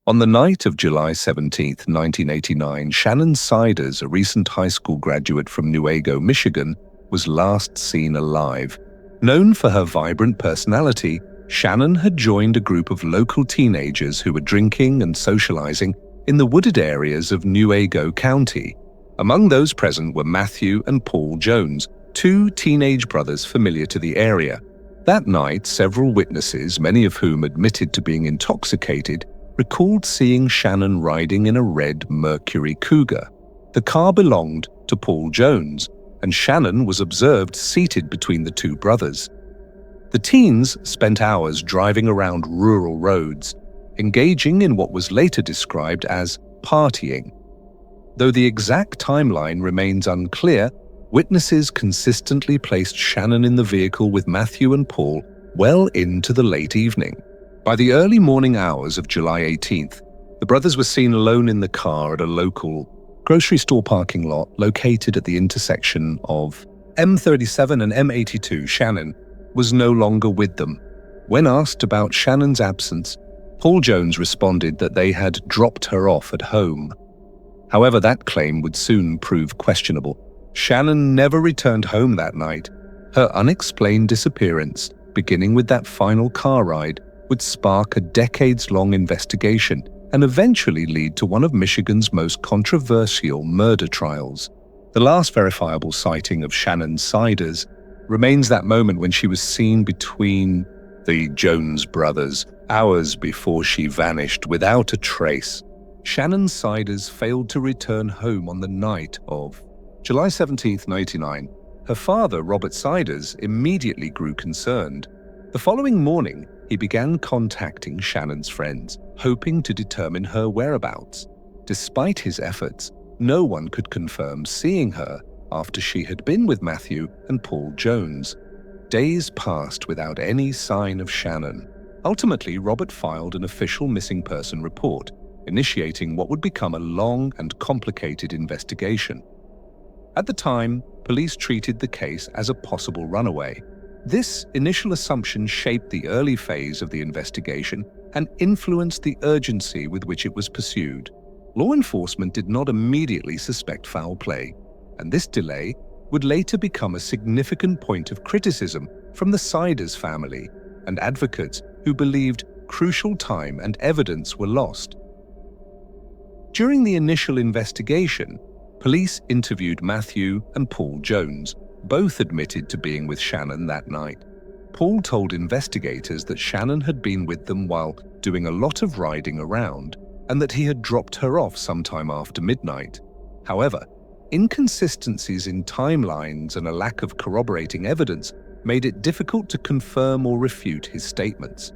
On the night of July 17th, 1989, Shannon Siders, a recent high school graduate from Newaygo, Michigan, was last seen alive. Known for her vibrant personality, Shannon had joined a group of local teenagers who were drinking and socializing in the wooded areas of Newaygo County. Among those present were Matthew and Paul Jones, two teenage brothers familiar to the area. That night, several witnesses, many of whom admitted to being intoxicated, recalled seeing Shannon riding in a red Mercury Cougar. The car belonged to Paul Jones, and Shannon was observed seated between the two brothers. The teens spent hours driving around rural roads, engaging in what was later described as partying. Though the exact timeline remains unclear, witnesses consistently placed Shannon in the vehicle with Matthew and Paul well into the late evening. By the early morning hours of July 18th, the brothers were seen alone in the car at a local grocery store parking lot located at the intersection of M37 and M82. Shannon was no longer with them. When asked about Shannon's absence, Paul Jones responded that they had dropped her off at home. However, that claim would soon prove questionable. Shannon never returned home that night. Her unexplained disappearance, beginning with that final car ride, would spark a decades-long investigation and eventually lead to one of Michigan's most controversial murder trials. The last verifiable sighting of Shannon Siders remains that moment when she was seen between the Jones brothers, hours before she vanished without a trace. Shannon Siders failed to return home on the night of July 17, 1999. Her father, Robert Siders, immediately grew concerned. The following morning, he began contacting Shannon's friends, hoping to determine her whereabouts. Despite his efforts, no one could confirm seeing her after she had been with Matthew and Paul Jones. Days passed without any sign of Shannon. Ultimately, Robert filed an official missing person report, initiating what would become a long and complicated investigation. At the time, police treated the case as a possible runaway. This initial assumption shaped the early phase of the investigation and influenced the urgency with which it was pursued. Law enforcement did not immediately suspect foul play, and this delay would later become a significant point of criticism from the Siders family and advocates who believed crucial time and evidence were lost. During the initial investigation, police interviewed Matthew and Paul Jones. Both admitted to being with Shannon that night. Paul told investigators that Shannon had been with them while doing a lot of riding around, and that he had dropped her off sometime after midnight. However, inconsistencies in timelines and a lack of corroborating evidence made it difficult to confirm or refute his statements.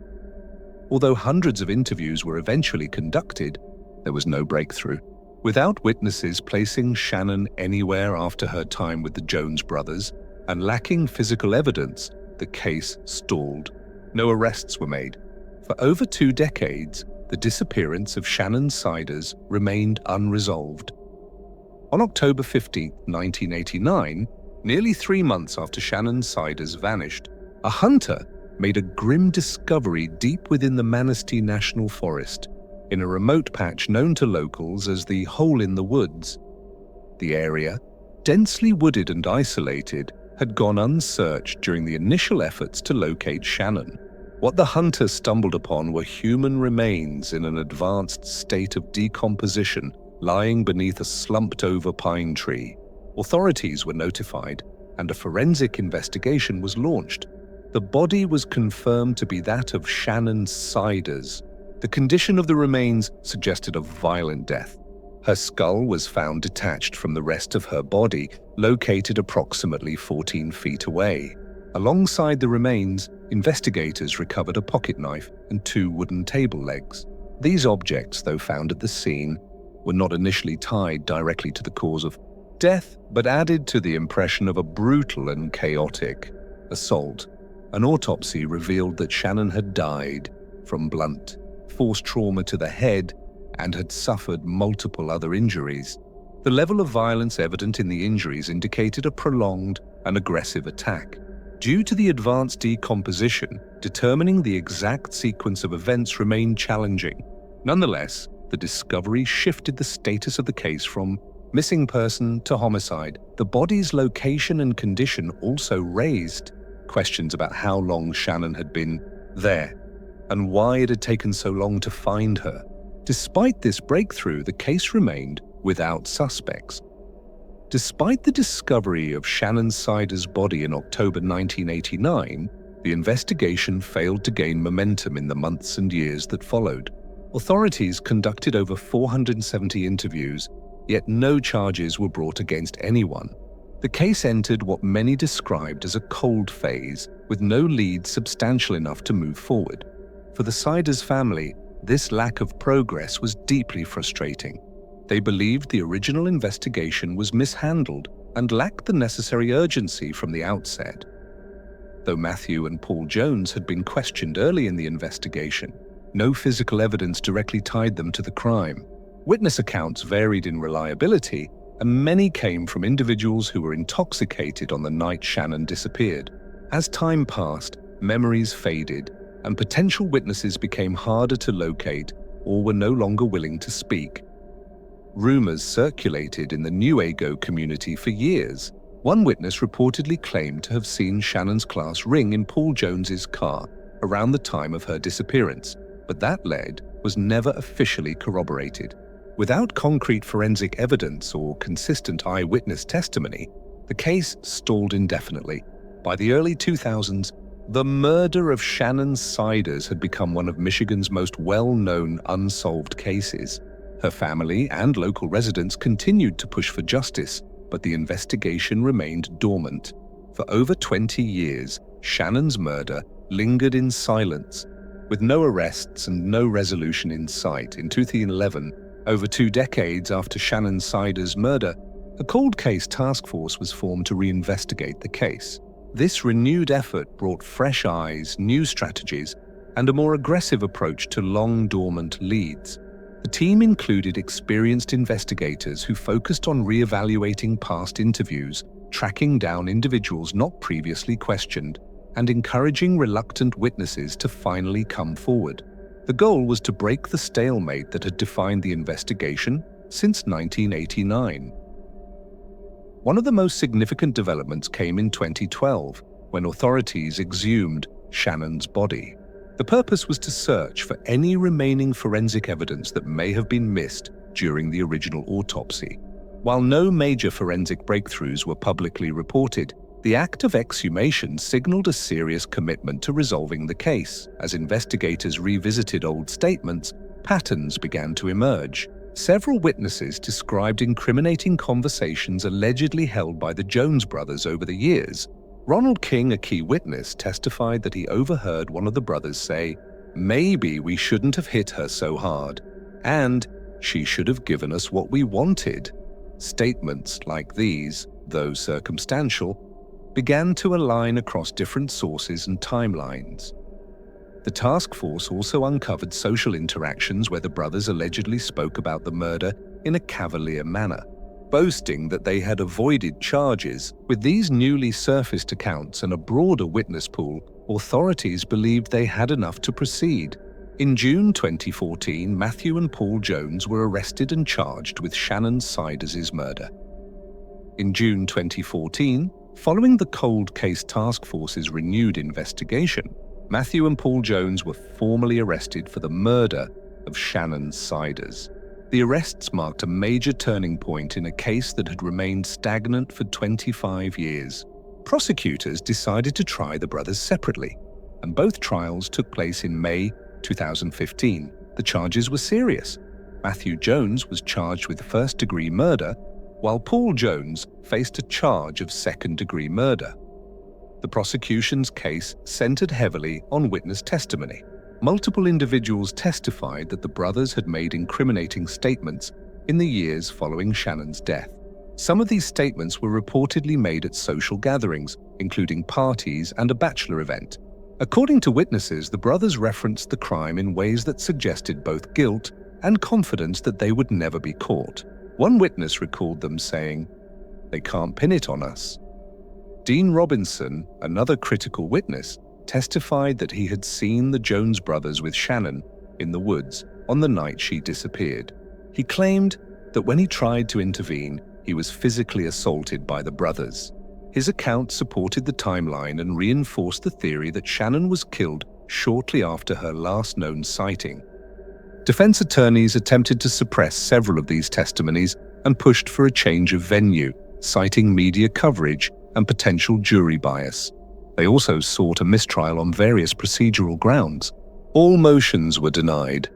Although hundreds of interviews were eventually conducted, there was no breakthrough. Without witnesses placing Shannon anywhere after her time with the Jones brothers, and lacking physical evidence, the case stalled. No arrests were made. For over 2 decades, the disappearance of Shannon Siders remained unresolved. On October 15, 1989, nearly 3 months after Shannon Siders vanished, a hunter made a grim discovery deep within the Manistee National Forest, in a remote patch known to locals as the Hole in the Woods. The area, densely wooded and isolated, had gone unsearched during the initial efforts to locate Shannon. What the hunter stumbled upon were human remains in an advanced state of decomposition lying beneath a slumped-over pine tree. Authorities were notified, and a forensic investigation was launched. The body was confirmed to be that of Shannon Siders. The condition of the remains suggested a violent death. Her skull was found detached from the rest of her body, located approximately 14 feet away. Alongside the remains, investigators recovered a pocket knife and 2 wooden table legs. These objects, though found at the scene, were not initially tied directly to the cause of death, but added to the impression of a brutal and chaotic assault. An autopsy revealed that Shannon had died from blunt force trauma to the head and had suffered multiple other injuries. The level of violence evident in the injuries indicated a prolonged and aggressive attack. Due to the advanced decomposition, determining the exact sequence of events remained challenging. Nonetheless, the discovery shifted the status of the case from missing person to homicide. The body's location and condition also raised questions about how long Shannon had been there and why it had taken so long to find her. Despite this breakthrough, the case remained without suspects. Despite the discovery of Shannon Siders' body in October 1989, the investigation failed to gain momentum in the months and years that followed. Authorities conducted over 470 interviews, yet no charges were brought against anyone. The case entered what many described as a cold phase, with no leads substantial enough to move forward. For the Siders family, this lack of progress was deeply frustrating. They believed the original investigation was mishandled and lacked the necessary urgency from the outset. Though Matthew and Paul Jones had been questioned early in the investigation, no physical evidence directly tied them to the crime. Witness accounts varied in reliability, and many came from individuals who were intoxicated on the night Shannon disappeared. As time passed, memories faded, and potential witnesses became harder to locate or were no longer willing to speak. Rumors circulated in the Newaygo community for years. One witness reportedly claimed to have seen Shannon's class ring in Paul Jones's car around the time of her disappearance, but that lead was never officially corroborated. Without concrete forensic evidence or consistent eyewitness testimony, the case stalled indefinitely. By the early 2000s, the murder of Shannon Siders had become one of Michigan's most well-known unsolved cases. Her family and local residents continued to push for justice, but the investigation remained dormant. For over 20 years, Shannon's murder lingered in silence, with no arrests and no resolution in sight. In 2011, over 2 decades after Shannon Siders' murder, a cold case task force was formed to reinvestigate the case. This renewed effort brought fresh eyes, new strategies, and a more aggressive approach to long-dormant leads. The team included experienced investigators who focused on re-evaluating past interviews, tracking down individuals not previously questioned, and encouraging reluctant witnesses to finally come forward. The goal was to break the stalemate that had defined the investigation since 1989. One of the most significant developments came in 2012, when authorities exhumed Shannon's body. The purpose was to search for any remaining forensic evidence that may have been missed during the original autopsy. While no major forensic breakthroughs were publicly reported, the act of exhumation signaled a serious commitment to resolving the case. As investigators revisited old statements, patterns began to emerge. Several witnesses described incriminating conversations allegedly held by the Jones brothers over the years. Ronald King, a key witness, testified that he overheard one of the brothers say, "Maybe we shouldn't have hit her so hard," and "she should have given us what we wanted." Statements like these, though circumstantial, began to align across different sources and timelines. The task force also uncovered social interactions where the brothers allegedly spoke about the murder in a cavalier manner, boasting that they had avoided charges. With these newly surfaced accounts and a broader witness pool, authorities believed they had enough to proceed. In June 2014, Matthew and Paul Jones were arrested and charged with Shannon Siders' murder. In June 2014, following the Cold Case Task Force's renewed investigation, Matthew and Paul Jones were formally arrested for the murder of Shannon Siders. The arrests marked a major turning point in a case that had remained stagnant for 25 years. Prosecutors decided to try the brothers separately, and both trials took place in May 2015. The charges were serious. Matthew Jones was charged with first-degree murder, while Paul Jones faced a charge of second-degree murder. The prosecution's case centered heavily on witness testimony. Multiple individuals testified that the brothers had made incriminating statements in the years following Shannon's death. Some of these statements were reportedly made at social gatherings, including parties and a bachelor event. According to witnesses, the brothers referenced the crime in ways that suggested both guilt and confidence that they would never be caught. One witness recalled them saying, "They can't pin it on us." Dean Robinson, another critical witness, testified that he had seen the Jones brothers with Shannon in the woods on the night she disappeared. He claimed that when he tried to intervene, he was physically assaulted by the brothers. His account supported the timeline and reinforced the theory that Shannon was killed shortly after her last known sighting. Defense attorneys attempted to suppress several of these testimonies and pushed for a change of venue, citing media coverage and potential jury bias. They also sought a mistrial on various procedural grounds. All motions were denied.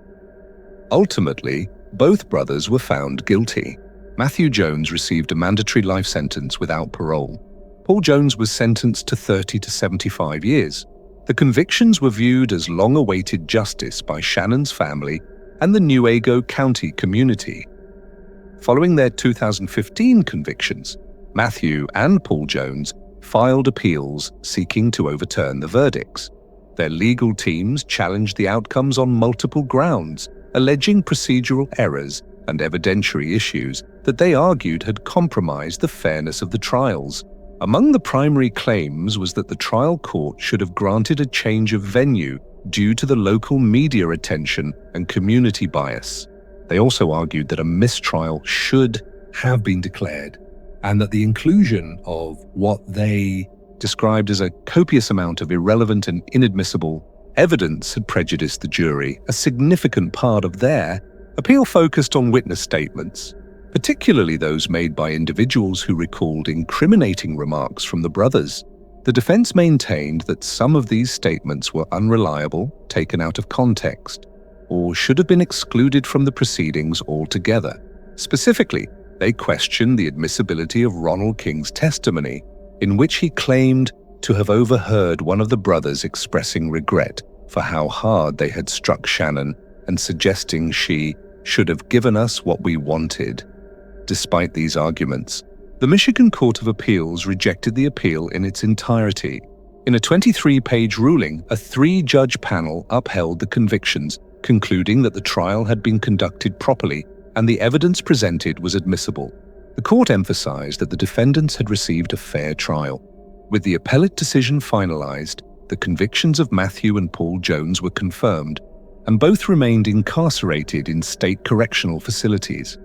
Ultimately, both brothers were found guilty. Matthew Jones received a mandatory life sentence without parole. Paul Jones was sentenced to 30 to 75 years. The convictions were viewed as long-awaited justice by Shannon's family and the Newaygo County community. Following their 2015 convictions, Matthew and Paul Jones filed appeals seeking to overturn the verdicts. Their legal teams challenged the outcomes on multiple grounds, alleging procedural errors and evidentiary issues that they argued had compromised the fairness of the trials. Among the primary claims was that the trial court should have granted a change of venue due to the local media attention and community bias. They also argued that a mistrial should have been declared, and that the inclusion of what they described as a copious amount of irrelevant and inadmissible evidence had prejudiced the jury. A significant part of their appeal focused on witness statements, particularly those made by individuals who recalled incriminating remarks from the brothers. The defense maintained that some of these statements were unreliable, taken out of context, or should have been excluded from the proceedings altogether. Specifically, they questioned the admissibility of Ronald King's testimony, in which he claimed to have overheard one of the brothers expressing regret for how hard they had struck Shannon and suggesting she should have given us what we wanted. Despite these arguments, the Michigan Court of Appeals rejected the appeal in its entirety. In a 23-page ruling, a 3-judge panel upheld the convictions, concluding that the trial had been conducted properly and the evidence presented was admissible. The court emphasized that the defendants had received a fair trial. With the appellate decision finalized, the convictions of Matthew and Paul Jones were confirmed, and both remained incarcerated in state correctional facilities.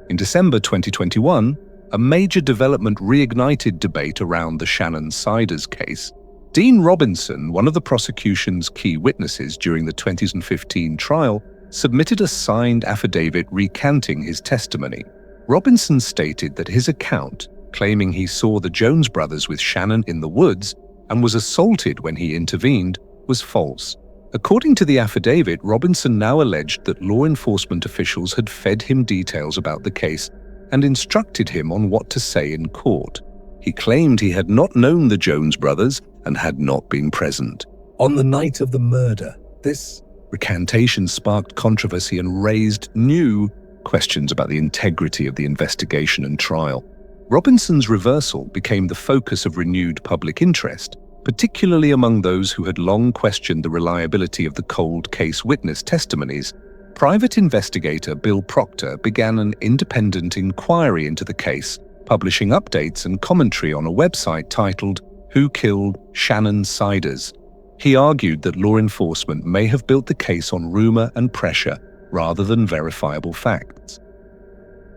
In December 2021, a major development reignited debate around the Shannon Siders case. Dean Robinson, one of the prosecution's key witnesses during the 2015 trial, submitted a signed affidavit recanting his testimony. Robinson stated that his account, claiming he saw the Jones brothers with Shannon in the woods and was assaulted when he intervened, was false. According to the affidavit, Robinson now alleged that law enforcement officials had fed him details about the case and instructed him on what to say in court. He claimed he had not known the Jones brothers and had not been present on the night of the murder. This recantation sparked controversy and raised new questions about the integrity of the investigation and trial. Robinson's reversal became the focus of renewed public interest, particularly among those who had long questioned the reliability of the cold case witness testimonies. Private investigator Bill Proctor began an independent inquiry into the case, publishing updates and commentary on a website titled "Who Killed Shannon Siders?" He argued that law enforcement may have built the case on rumor and pressure rather than verifiable facts.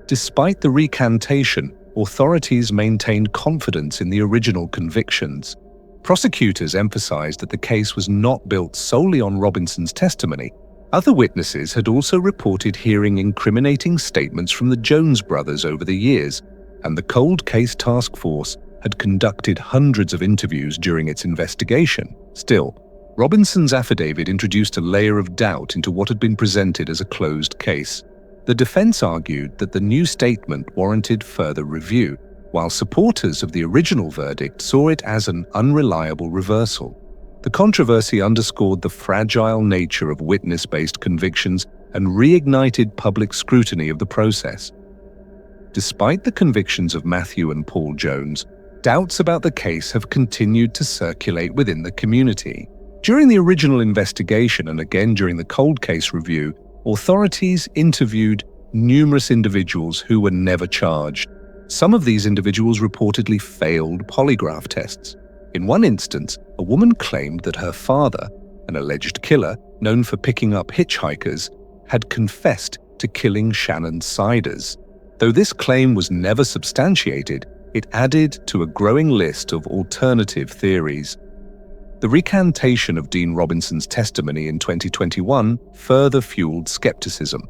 Despite the recantation, authorities maintained confidence in the original convictions. Prosecutors emphasized that the case was not built solely on Robinson's testimony. Other witnesses had also reported hearing incriminating statements from the Jones brothers over the years, and the Cold Case Task Force had conducted hundreds of interviews during its investigation. Still, Robinson's affidavit introduced a layer of doubt into what had been presented as a closed case. The defense argued that the new statement warranted further review, while supporters of the original verdict saw it as an unreliable reversal. The controversy underscored the fragile nature of witness-based convictions and reignited public scrutiny of the process. Despite the convictions of Matthew and Paul Jones, doubts about the case have continued to circulate within the community. During the original investigation and again during the cold case review, authorities interviewed numerous individuals who were never charged. Some of these individuals reportedly failed polygraph tests. In one instance, a woman claimed that her father, an alleged killer known for picking up hitchhikers, had confessed to killing Shannon Siders. Though this claim was never substantiated, it added to a growing list of alternative theories. The recantation of Dean Robinson's testimony in 2021 further fueled skepticism.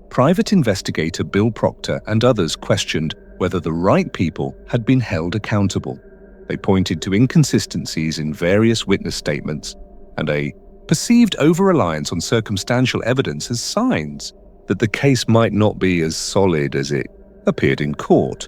Private investigator Bill Proctor and others questioned whether the right people had been held accountable. They pointed to inconsistencies in various witness statements and a perceived over-reliance on circumstantial evidence as signs that the case might not be as solid as it appeared in court.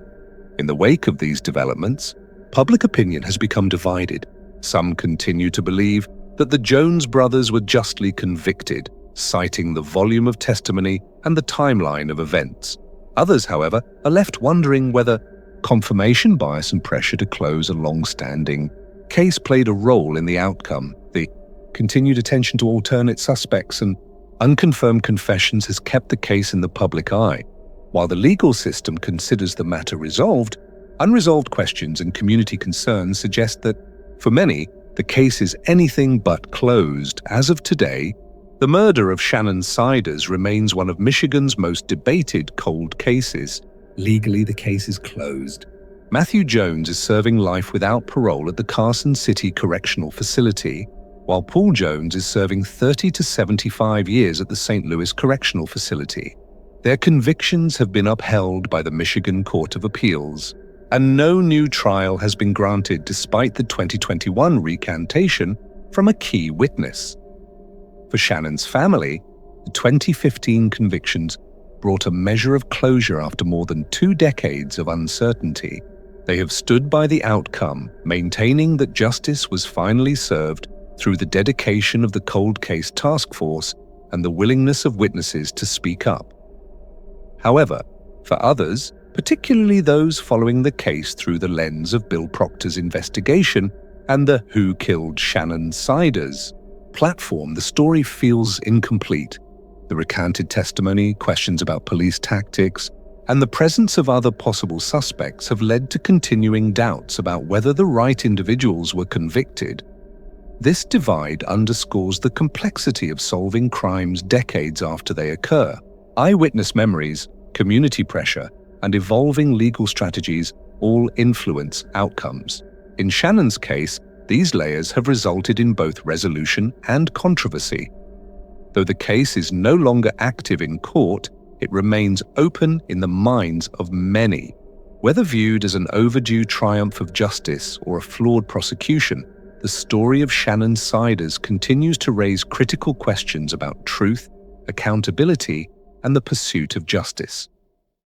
In the wake of these developments, public opinion has become divided. Some continue to believe that the Jones brothers were justly convicted, citing the volume of testimony and the timeline of events. Others, however, are left wondering whether confirmation bias and pressure to close a long-standing case played a role in the outcome. The continued attention to alternate suspects and unconfirmed confessions has kept the case in the public eye. While the legal system considers the matter resolved, unresolved questions and community concerns suggest that, for many, the case is anything but closed. As of today, the murder of Shannon Siders remains one of Michigan's most debated cold cases. Legally, the case is closed. Matthew Jones is serving life without parole at the Carson City Correctional Facility, while Paul Jones is serving 30 to 75 years at the St. Louis Correctional Facility. Their convictions have been upheld by the Michigan Court of Appeals, and no new trial has been granted despite the 2021 recantation from a key witness. For Shannon's family, the 2015 convictions brought a measure of closure after more than 2 decades of uncertainty. They have stood by the outcome, maintaining that justice was finally served through the dedication of the Cold Case Task Force and the willingness of witnesses to speak up. However, for others, particularly those following the case through the lens of Bill Proctor's investigation and the Who Killed Shannon Siders platform, the story feels incomplete. The recanted testimony, questions about police tactics, and the presence of other possible suspects have led to continuing doubts about whether the right individuals were convicted. This divide underscores the complexity of solving crimes decades after they occur. Eyewitness memories, community pressure, and evolving legal strategies all influence outcomes. In Shannon's case, these layers have resulted in both resolution and controversy. Though the case is no longer active in court, it remains open in the minds of many. Whether viewed as an overdue triumph of justice or a flawed prosecution, the story of Shannon Siders continues to raise critical questions about truth, accountability, and the pursuit of justice.